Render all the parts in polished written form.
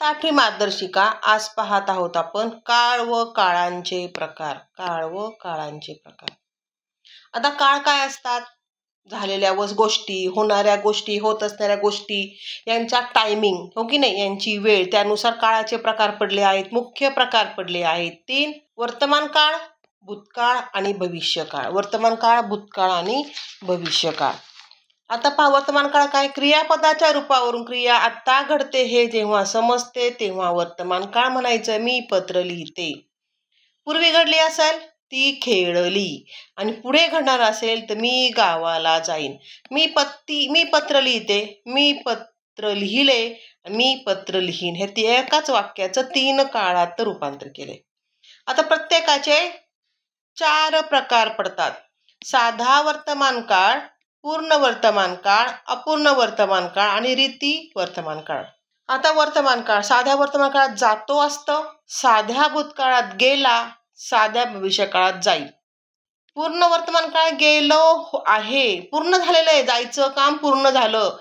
8वी मार्गदर्शिका आज पाहत आहोत आपण काळ व काळांचे प्रकार. काळ व काळांचे प्रकार. आता काळ काय असतात? झालेल्या गोष्टी, होणाऱ्या गोष्टी, होत असणाऱ्या गोष्टी यांचा टायमिंग, हो की नाही, यांची वेळ, त्यानुसार काळाचे प्रकार पडले आहेत. मुख्य प्रकार पडले आहेत 3: वर्तमान काळ, भूतकाळ आणि भविष्यकाळ. वर्तमान काळ, भूतकाळ आणि भविष्यकाळ. आता पहा, वर्तमान काळ काय? क्रियापदाच्या रूपावरून क्रिया आता घडते हे जेव्हा समजते तेव्हा वर्तमान काळ म्हणायचं. मी पत्र लिहिते. पूर्वी घडली असेल ती खेळली, आणि पुढे घडणार असेल तर मी गावाला जाईन. मी पत्र लिहिते, मी पत्र लिहिले, मी पत्र लिहीन. हे एकाच वाक्याचं 3 काळात रूपांतर केले. आता प्रत्येकाचे 4 प्रकार पडतात: साधा वर्तमान काळ, पूर्ण वर्तमान काळ, अपूर्ण वर्तमान काळ आणि रीती वर्तमान काळ. आता वर्तमान काळ. साध्या वर्तमान काळात जातो असतं, साध्या भूतकाळात गेला, साध्या भविष्यकाळात जाईल. पूर्ण वर्तमान काळ गेलो आहे, पूर्ण झालेलं आहे, जायचं काम पूर्ण झालं.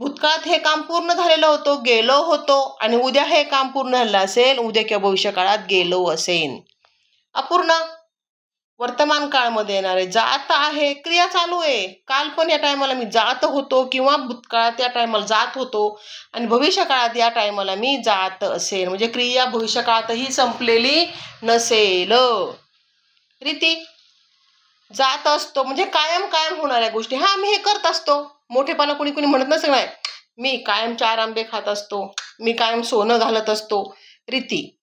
भूतकाळात हे काम पूर्ण झालेलं होतं, गेलो होतो, आणि उद्या हे काम पूर्ण झालं असेल, उद्या किंवा भविष्यकाळात गेलो असेल. अपूर्ण वर्तमान काळमध्ये येणारे जात आहे, क्रिया चालू आहे. काल पण या टायमाला मी जात होतो, किंवा भूतकाळात या टायमाला जात होतो, आणि भविष्यकाळात या टायमाला मी जात असेल, म्हणजे क्रिया भविष्यकाळातही संपलेली नसेल. रीती जात असतो म्हणजे कायम होणाऱ्या गोष्टी. हा, मी हे करत असतो. मोठेपणा कुणी म्हणत नसेल नाही, मी कायम 4 आंबे खात असतो, मी कायम सोनं घालत असतो. रीती,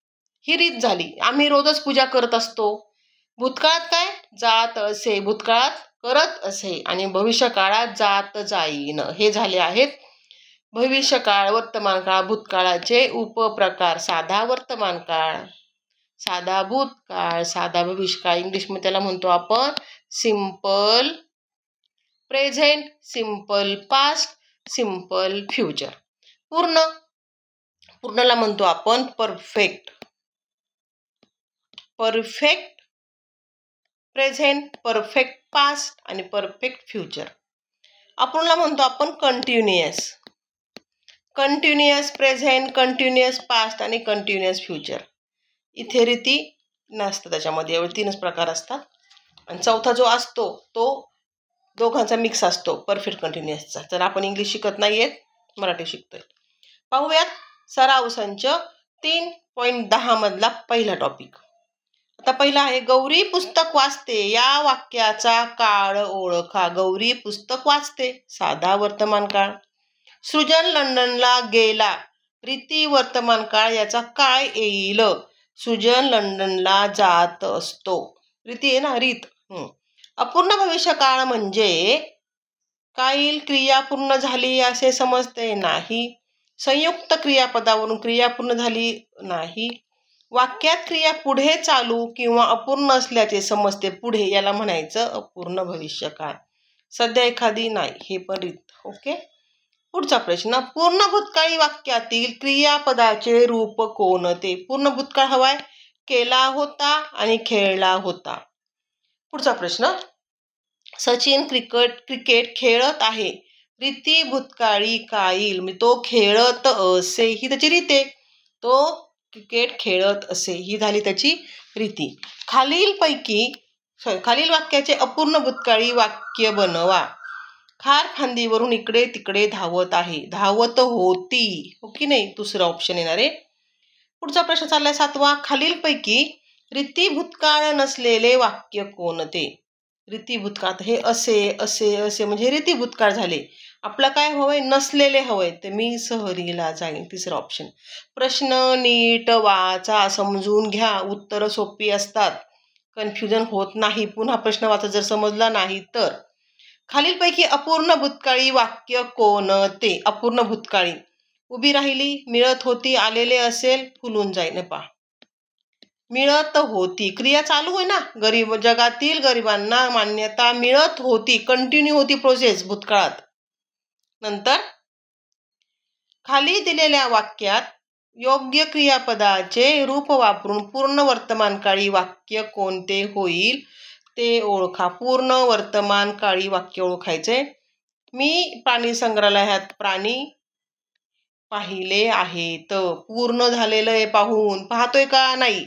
ही रीत झाली. आम्ही रोजच पूजा करत असतो. भूतकाळात काय? जात असे, भूतकाळात करत असे, आणि भविष्यकाळात जात जाईन. हे झाले आहेत भविष्यकाळ, वर्तमान काळ, भूतकाळाचे उपप्रकार. साधा वर्तमान काळ, साधा भूतकाळ, साधा भविष्यकाळ. इंग्लिशमध्ये त्याला म्हणतो आपण simple present, simple past, simple future. पूर्णला म्हणतो आपण perfect. Perfect present, perfect past आणि परफेक्ट फ्युचर. अपूर्णला म्हणतो आपण continuous. Continuous present, continuous past आणि कंटिन्युअस फ्युचर. इथे रीती नसतं त्याच्यामध्ये. एवढे 3च प्रकार असतात, आणि चौथा जो असतो तो दोघांचा मिक्स असतो, परफेक्ट कंटिन्युअसचा. तर आपण इंग्लिश शिकत नाहीयेत, मराठी शिकतोय. पाहूयात सराव संच 3.10 मधला पहिला टॉपिक. आता पहिला आहे गौरी पुस्तक वाचते. या वाक्याचा काळ ओळखा. गौरी पुस्तक वाचते, साधा वर्तमान काळ. सृजन लंडनला गेला, रीती वर्तमान काळ. याचा काय येईल? सृजन लंडनला जात असतो. रीती आहे ना, रीत. अपूर्ण भविष्य काळ म्हणजे काही क्रिया पूर्ण झाली असे समजते नाही. संयुक्त क्रियापदावरून क्रिया पूर्ण झाली नाही. वाक्यात क्रिया पुढे चालू किंवा अपूर्ण असल्याचे समजते पुढे, याला म्हणायचं अपूर्ण भविष्यकाळ. सध्या एखादी नाही, हे पण रीत. ओके. पुढचा प्रश्न. पूर्ण भूतकाळी वाक्यातील क्रियापदाचे रूप कोणते? पूर्ण भूतकाळ हवाय. केला होता आणि खेळला होता. पुढचा प्रश्न. सचिन क्रिकेट खेळत आहे. रीती भूतकाळी काय येईल? म्हणजे तो खेळत असे, ही त्याची रीत आहे. तो क्रिकेट खेळत असे, ही झाली त्याची रीती. खालील वाक्याचे अपूर्ण भूतकाळी वाक्य बनवा. खार फांदीवरून इकडे तिकडे धावत आहे. धावत होती, हो की नाही? दुसरा ऑप्शन येणार आहे. पुढचा प्रश्न चाललाय 7वा. खालीलपैकी रीती भूतकाळ नसलेले वाक्य कोणते? रीती भूतकाळ, हे असे असे असे म्हणजे रीती भूतकाळ झाले. आपलं काय हवंय? नसलेले हवंय. तर मी सहलीला जाईन, तिसरा ऑप्शन. प्रश्न नीट वाचा, समजून घ्या. उत्तरं सोपी असतात, कन्फ्युजन होत नाही. पुन्हा प्रश्न वाचा जर समजला नाही तर. खालीलपैकी अपूर्ण भूतकाळी वाक्य कोणते? अपूर्ण भूतकाळी. उभी राहिली, मिळत होती, आलेले असेल, फुलून जाईल. पहा, मिळत होती, क्रिया चालू आहे ना. जगातील गरिबांना मान्यता मिळत होती, कंटिन्यू होती प्रोसेस भूतकाळात. नंतर खाली दिलेल्या वाक्यात योग्य क्रियापदाचे रूप वापरून पूर्ण वर्तमान काळी वाक्य कोणते होईल ते ओळखा. पूर्ण वर्तमान काळी वाक्य ओळखायचे. मी प्राणी संग्रहालयात पाहिले आहेत. पूर्ण झालेलं आहे पाहून पाहतोय का नाही,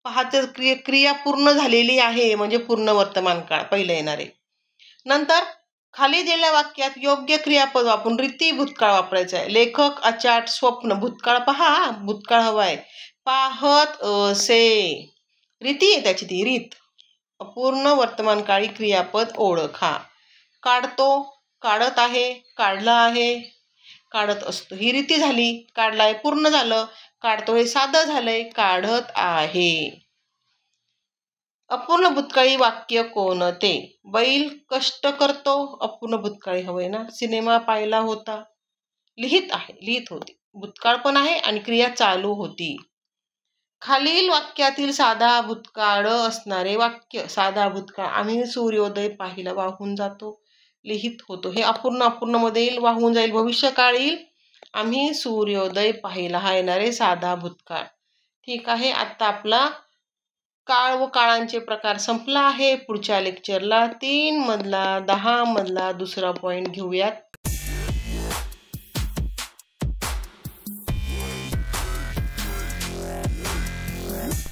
पाहते क्रिया पूर्ण झालेली आहे म्हणजे पूर्ण वर्तमान काळ पहिलं येणार आहे. नंतर खाली दिलेल्या वाक्यात योग्य क्रियापद वापरून रीती भूतकाळ वापरायचं आहे. लेखक अचाट स्वप्न भूतकाळ पहा, भूतकाळ हवाय. पाहत असे रीती आहे त्याची, ती रीत. अपूर्ण वर्तमानकाळी क्रियापद ओळखा. काढतो, काढत आहे, काढला आहे, काढत असतो, ही रीती झाली. काढलाय पूर्ण झालं, काढतो हे साधं झालंय, काढत आहे. अपूर्ण भूतकाळी वाक्य कोणते? बैल कष्ट करतो, अपूर्ण भूतकाळी हवंय ना. सिनेमा पाहिला होता, लिहित आहे, लिहित होती, भूतकाळ पण आहे आणि क्रिया चालू होती. खालील वाक्यातील साधा भूतकाळ असणारे वाक्य. साधा भूतकाळ, आम्ही सूर्योदय पाहिला, वाहून जातो, लिहित होतो, हे अपूर्ण अपूर्ण मध्ये येईल, वाहून जाईल, भविष्यकाळ येईल. आम्ही सूर्योदय पाहिला हा येणारे साधा भूतकाळ. ठीक आहे, आता आपला काळ व काळांचे प्रकार संपला आहे. पुढच्या लेक्चरला 3 मधला 10 मधला दुसरा पॉइंट घेऊयात.